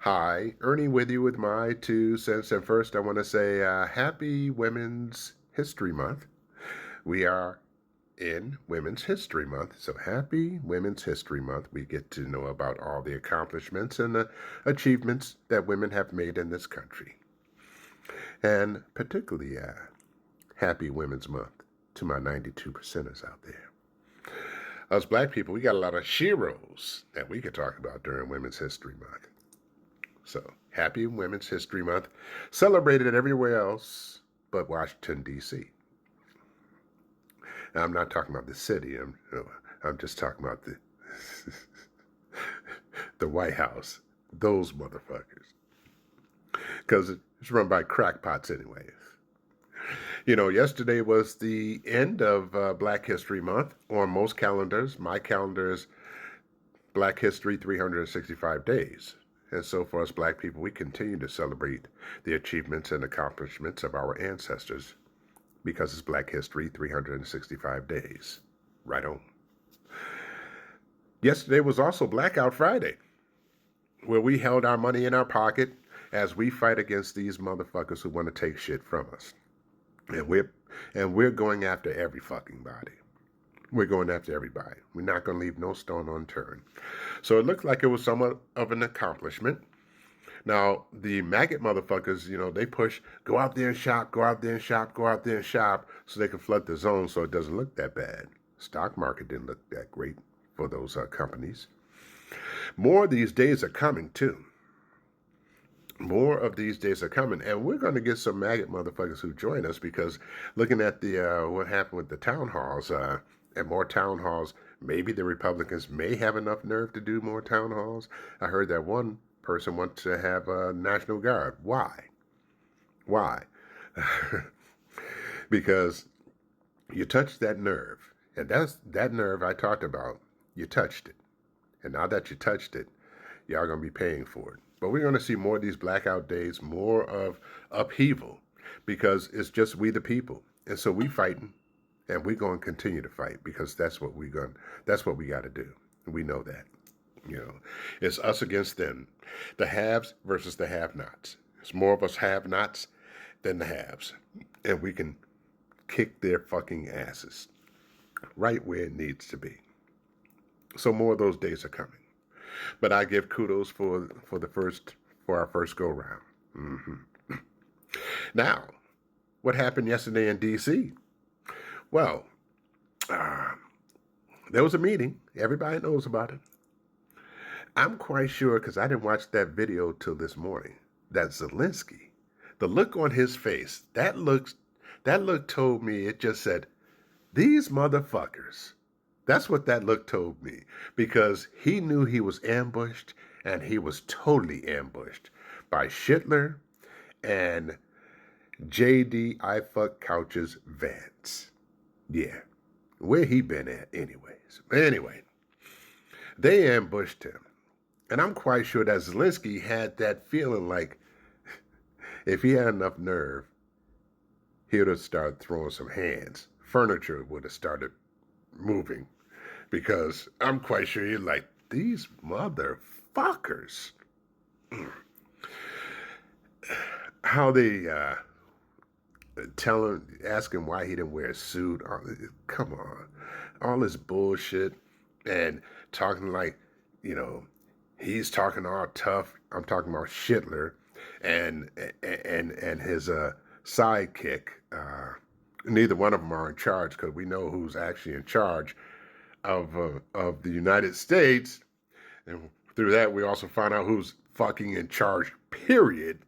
Hi, Ernie with you with my 2 cents. And first, I want to say happy Women's History Month. We are in Women's History Month, so happy Women's History Month. We get to know about all the accomplishments and the achievements that women have made in this country. And particularly, happy Women's Month to my 92 percenters out there. Us black people, we got a lot of sheroes that we could talk about during Women's History Month. So, happy Women's History Month. Celebrated everywhere else but Washington, D.C. Now, I'm not talking about the city. I'm just talking about the White House. Those motherfuckers. Because it's run by crackpots anyways. You know, yesterday was the end of Black History Month on most calendars. My calendar is Black History 365 days. And so for us black people, we continue to celebrate the achievements and accomplishments of our ancestors because it's Black History 365 days. Right on. Yesterday was also Blackout Friday, where we held our money in our pocket as we fight against these motherfuckers who want to take shit from us. And we're going after every fucking body. We're going after everybody. We're not going to leave no stone unturned. So it looked like it was somewhat of an accomplishment. Now, the maggot motherfuckers, you know, they push, go out there and shop, go out there and shop, go out there and shop, so they can flood the zone so it doesn't look that bad. Stock market didn't look that great for those companies. More of these days are coming, too. More of these days are coming, and we're going to get some maggot motherfuckers who join us because looking at the what happened with the town halls, and more town halls, maybe the Republicans may have enough nerve to do more town halls. I heard that one person wants to have a National Guard. Why? Why? Because you touched that nerve, and that's that nerve I talked about. You touched it, and now that you touched it, y'all gonna be paying for it. But we're gonna see more of these blackout days, more of upheaval, because it's just we the people, and so we fighting, and we're gonna continue to fight because that's what we got to do. And we know that. You know, it's us against them, the haves versus the have-nots. It's more of us have-nots than the haves, and we can kick their fucking asses right where it needs to be. So more of those days are coming. But I give kudos for our first go round. Now, what happened yesterday in D.C.? Well, there was a meeting. Everybody knows about it. I'm quite sure, because I didn't watch that video till this morning, that Zelensky, the look on his face, that look told me, it just said, these motherfuckers. That's what that look told me, because he knew he was ambushed, and he was totally ambushed by Schittler and J.D. I fuck couches Vance. Yeah, where he been at anyways. But anyway, they ambushed him. And I'm quite sure that Zelensky had that feeling like if he had enough nerve, he would have started throwing some hands. Furniture would have started moving. Because I'm quite sure he's like, these motherfuckers. How they ask him why he didn't wear a suit. Come on. All this bullshit and talking like, you know, he's talking all tough. I'm talking about Schittler and his sidekick. Neither one of them are in charge because we know who's actually in charge of the United States. And through that, we also find out who's fucking in charge, period.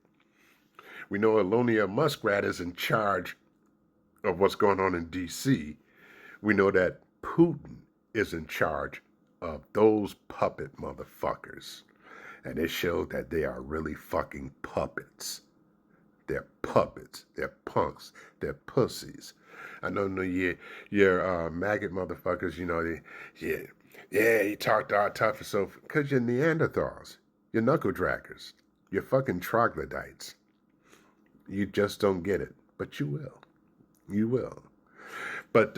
We know Alonia Muskrat is in charge of what's going on in D.C. We know that Putin is in charge of those puppet motherfuckers. And it showed that they are really fucking puppets. They're puppets. They're punks. They're pussies. I know your maggot motherfuckers, you know, he talked all tough and so, because you're Neanderthals. You're knuckle draggers. You're fucking troglodytes. You just don't get it. But you will. You will. But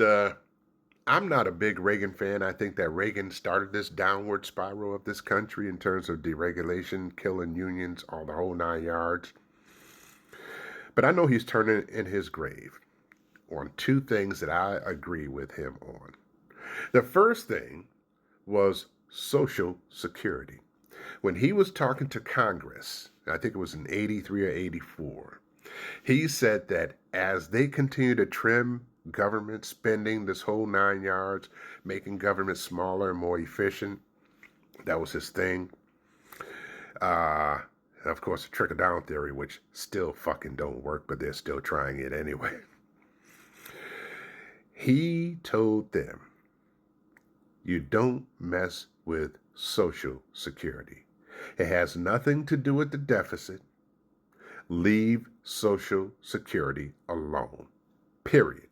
I'm not a big Reagan fan. I think that Reagan started this downward spiral of this country in terms of deregulation, killing unions, all the whole 9 yards. But I know he's turning in his grave on two things that I agree with him on. The first thing was Social Security. When he was talking to Congress, I think it was in 83 or 84, he said that as they continue to trim government spending, this whole 9 yards, making government smaller and more efficient, that was his thing. Of course, the trickle-down theory, which still fucking don't work, but they're still trying it anyway. He told them, you don't mess with Social Security. It has nothing to do with the deficit. Leave Social Security alone. Period.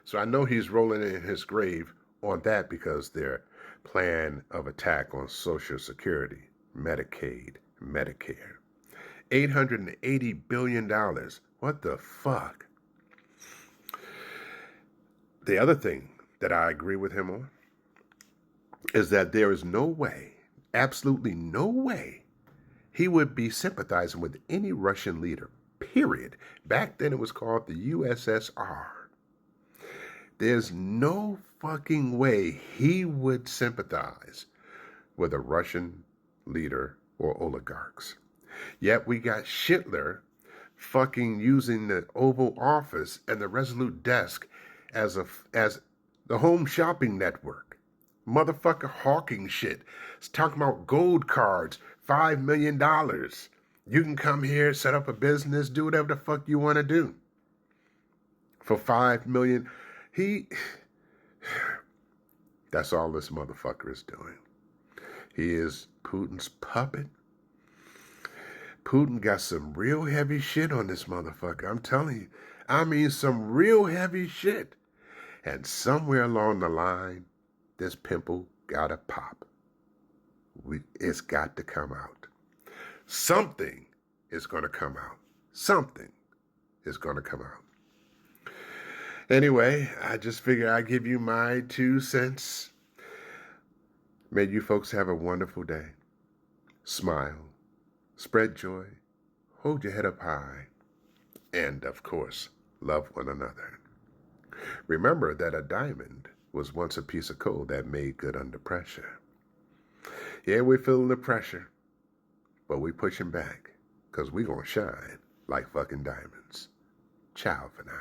So I know he's rolling in his grave on that because their plan of attack on Social Security, Medicaid, Medicare. $880 billion. What the fuck? The other thing that I agree with him on is that there is no way, absolutely no way, he would be sympathizing with any Russian leader, period. Back then it was called the USSR. There's no fucking way he would sympathize with a Russian leader or oligarchs. Yet we got Hitler fucking using the Oval Office and the Resolute Desk as the home shopping network. Motherfucker hawking shit. It's talking about gold cards, $5 million. You can come here, set up a business, do whatever the fuck you want to do. For $5 million. That's all this motherfucker is doing. He is Putin's puppet. Putin got some real heavy shit on this motherfucker. I'm telling you. I mean, some real heavy shit. And somewhere along the line, this pimple gotta pop. It's got to come out. Something is going to come out. Something is going to come out. Anyway, I just figured I'd give you my 2 cents. May you folks have a wonderful day. Smile. Spread joy, hold your head up high, and, of course, love one another. Remember that a diamond was once a piece of coal that made good under pressure. Yeah, we're feeling the pressure, but we pushing back, because we gonna shine like fucking diamonds. Ciao for now.